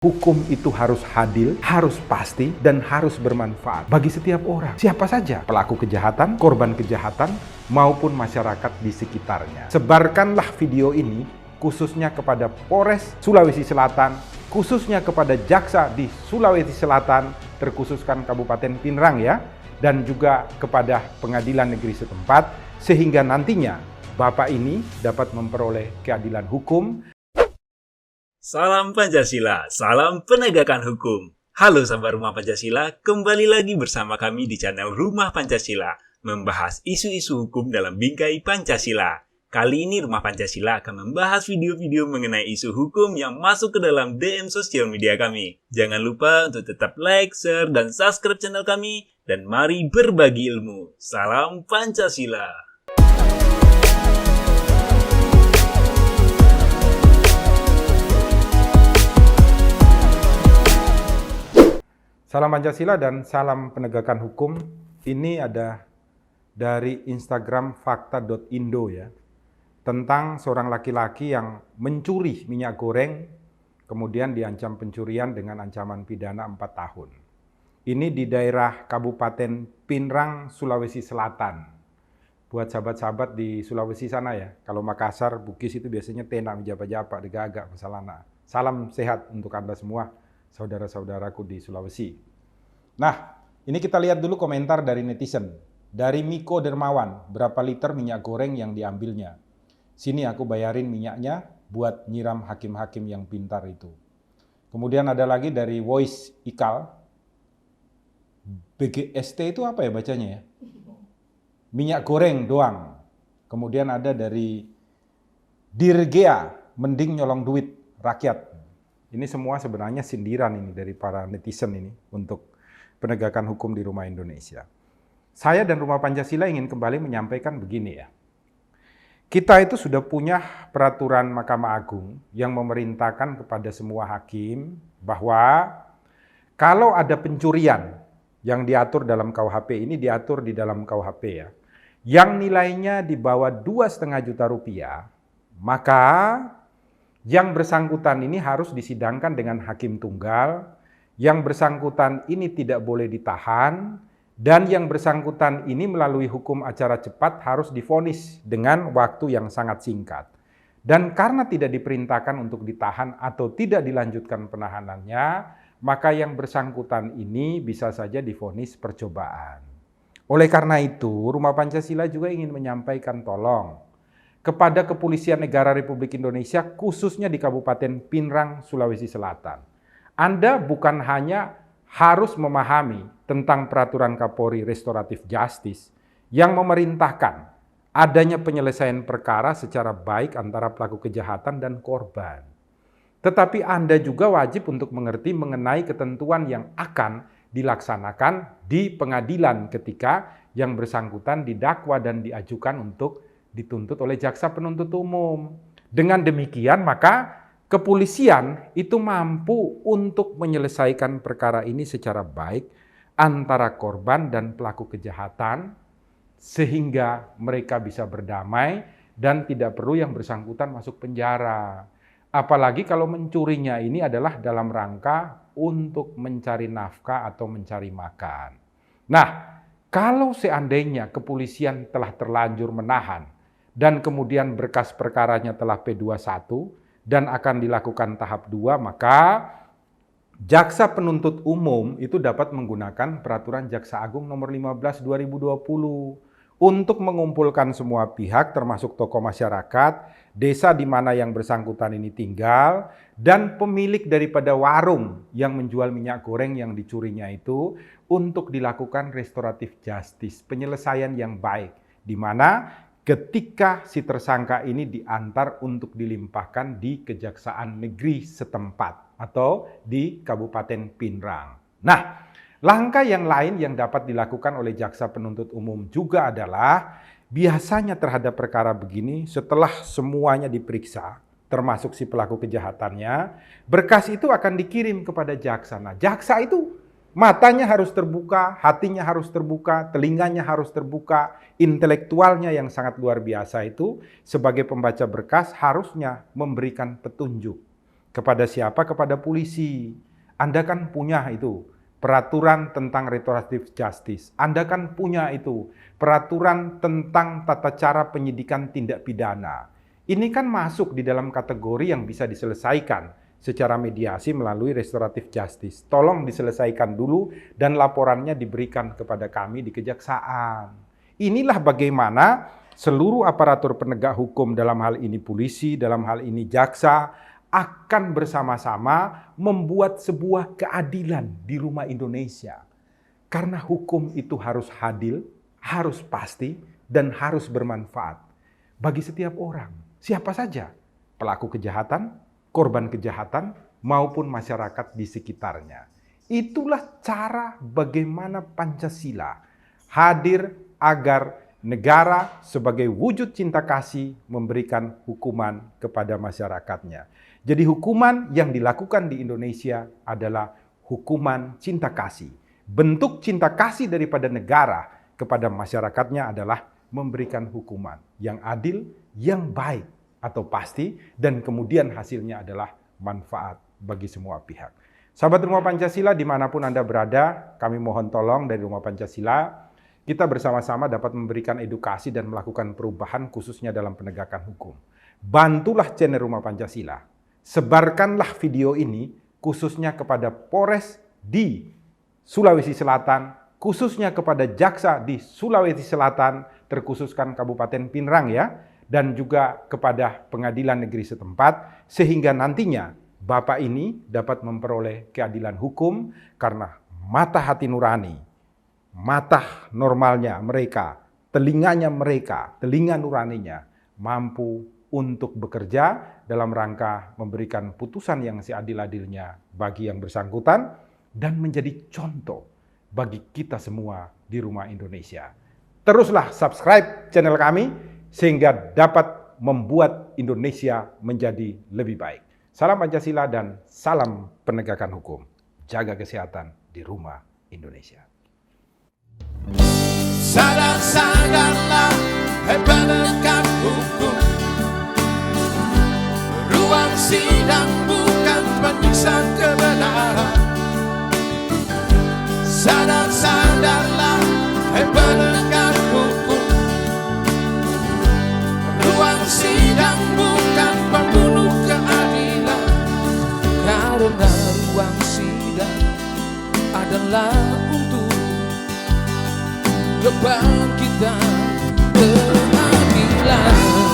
Hukum itu harus adil, harus pasti, dan harus bermanfaat bagi setiap orang. Siapa saja pelaku kejahatan, korban kejahatan, maupun masyarakat di sekitarnya. Sebarkanlah video ini khususnya kepada Polres Sulawesi Selatan, khususnya kepada jaksa di Sulawesi Selatan, terkhususkan Kabupaten Pinrang ya, dan juga kepada pengadilan negeri setempat, sehingga nantinya Bapak ini dapat memperoleh keadilan hukum. Salam Pancasila, salam penegakan hukum. Halo sahabat Rumah Pancasila, kembali lagi bersama kami di channel Rumah Pancasila, membahas isu-isu hukum dalam bingkai Pancasila. Kali ini Rumah Pancasila akan membahas video-video mengenai isu hukum yang masuk ke dalam DM sosial media kami. Jangan lupa untuk tetap like, share, dan subscribe channel kami, dan mari berbagi ilmu. Salam Pancasila. Salam Pancasila dan salam penegakan hukum. Ini ada dari Instagram fakta.indo ya, tentang seorang laki-laki yang mencuri minyak goreng, kemudian diancam pencurian dengan ancaman pidana 4 tahun. Ini di daerah Kabupaten Pinrang, Sulawesi Selatan. Buat sahabat-sahabat di Sulawesi sana ya, kalau Makassar, Bugis itu biasanya tenak, japa-japa, digagak, masalahna. Salam sehat untuk Anda semua, saudara-saudaraku di Sulawesi. Nah, ini kita lihat dulu komentar dari netizen. Dari Miko Dermawan, berapa liter minyak goreng yang diambilnya? Sini aku bayarin minyaknya buat nyiram hakim-hakim yang pintar itu. Kemudian ada lagi dari Voice Ikal. BGST itu apa ya bacanya ya? Minyak goreng doang. Kemudian ada dari Dirgea, mending nyolong duit rakyat. Ini semua sebenarnya sindiran ini dari para netizen ini untuk penegakan hukum di Rumah Indonesia. Saya dan Rumah Pancasila ingin kembali menyampaikan begini ya. Kita itu sudah punya peraturan Mahkamah Agung yang memerintahkan kepada semua hakim bahwa kalau ada pencurian yang diatur dalam KUHP, ini diatur di dalam KUHP ya, yang nilainya di bawah 2,5 juta rupiah, maka yang bersangkutan ini harus disidangkan dengan hakim tunggal, yang bersangkutan ini tidak boleh ditahan, dan yang bersangkutan ini melalui hukum acara cepat harus divonis dengan waktu yang sangat singkat. Dan karena tidak diperintahkan untuk ditahan atau tidak dilanjutkan penahanannya, maka yang bersangkutan ini bisa saja divonis percobaan. Oleh karena itu, Rumah Pancasila juga ingin menyampaikan tolong kepada Kepolisian Negara Republik Indonesia, khususnya di Kabupaten Pinrang, Sulawesi Selatan. Anda bukan hanya harus memahami tentang peraturan Kapolri Restoratif Justice yang memerintahkan adanya penyelesaian perkara secara baik antara pelaku kejahatan dan korban. Tetapi Anda juga wajib untuk mengerti mengenai ketentuan yang akan dilaksanakan di pengadilan ketika yang bersangkutan didakwa dan diajukan untuk dituntut oleh jaksa penuntut umum. Dengan demikian, maka kepolisian itu mampu untuk menyelesaikan perkara ini secara baik antara korban dan pelaku kejahatan, sehingga mereka bisa berdamai dan tidak perlu yang bersangkutan masuk penjara. Apalagi kalau mencurinya ini adalah dalam rangka untuk mencari nafkah atau mencari makan. Nah, kalau seandainya kepolisian telah terlanjur menahan dan kemudian berkas perkaranya telah P21 dan akan dilakukan tahap 2, maka jaksa penuntut umum itu dapat menggunakan peraturan Jaksa Agung nomor 15 2020 untuk mengumpulkan semua pihak termasuk tokoh masyarakat, desa di mana yang bersangkutan ini tinggal, dan pemilik daripada warung yang menjual minyak goreng yang dicurinya itu untuk dilakukan restoratif justice, penyelesaian yang baik, di mana ketika si tersangka ini diantar untuk dilimpahkan di Kejaksaan Negeri setempat atau di Kabupaten Pinrang. Nah, langkah yang lain yang dapat dilakukan oleh jaksa penuntut umum juga adalah biasanya terhadap perkara begini setelah semuanya diperiksa, termasuk si pelaku kejahatannya, berkas itu akan dikirim kepada jaksa. Nah, jaksa itu matanya harus terbuka, hatinya harus terbuka, telinganya harus terbuka, intelektualnya yang sangat luar biasa itu sebagai pembaca berkas harusnya memberikan petunjuk Kepada siapa? Kepada polisi. Anda kan punya itu peraturan tentang restoratif justice. Anda kan punya itu peraturan tentang tata cara penyidikan tindak pidana. Ini kan masuk di dalam kategori yang bisa diselesaikan secara mediasi melalui restoratif justice. Tolong diselesaikan dulu dan laporannya diberikan kepada kami di kejaksaan. Inilah bagaimana seluruh aparatur penegak hukum, dalam hal ini polisi, dalam hal ini jaksa, akan bersama-sama membuat sebuah keadilan di rumah Indonesia. Karena hukum itu harus adil, harus pasti, dan harus bermanfaat bagi setiap orang. Siapa saja, pelaku kejahatan, korban kejahatan, maupun masyarakat di sekitarnya. Itulah cara bagaimana Pancasila hadir agar negara sebagai wujud cinta kasih memberikan hukuman kepada masyarakatnya. Jadi hukuman yang dilakukan di Indonesia adalah hukuman cinta kasih. Bentuk cinta kasih daripada negara kepada masyarakatnya adalah memberikan hukuman yang adil, yang baik atau pasti, dan kemudian hasilnya adalah manfaat bagi semua pihak. Sahabat Rumah Pancasila dimanapun Anda berada, kami mohon tolong dari Rumah Pancasila, kita bersama-sama dapat memberikan edukasi dan melakukan perubahan khususnya dalam penegakan hukum. Bantulah channel Rumah Pancasila. Sebarkanlah video ini khususnya kepada Polres di Sulawesi Selatan, khususnya kepada jaksa di Sulawesi Selatan, terkhususkan Kabupaten Pinrang ya, dan juga kepada pengadilan negeri setempat, sehingga nantinya Bapak ini dapat memperoleh keadilan hukum karena mata hati nurani, mata normalnya mereka, telinganya mereka, telinga nuraninya mampu untuk bekerja dalam rangka memberikan putusan yang seadil-adilnya bagi yang bersangkutan dan menjadi contoh bagi kita semua di rumah Indonesia. Teruslah subscribe channel kami sehingga dapat membuat Indonesia menjadi lebih baik. Salam Pancasila dan salam penegakan hukum. Jaga kesehatan di rumah Indonesia. Sadar-sadarlah, hai penegak hukum. Ruang sidang bukan penyiksa kebenaran. Sadar-sadarlah, hai penegak hukum. Ruang sidang bukan pembunuh keadilan. Karena ruang sidang adalah untuk kebangkitan keadilan.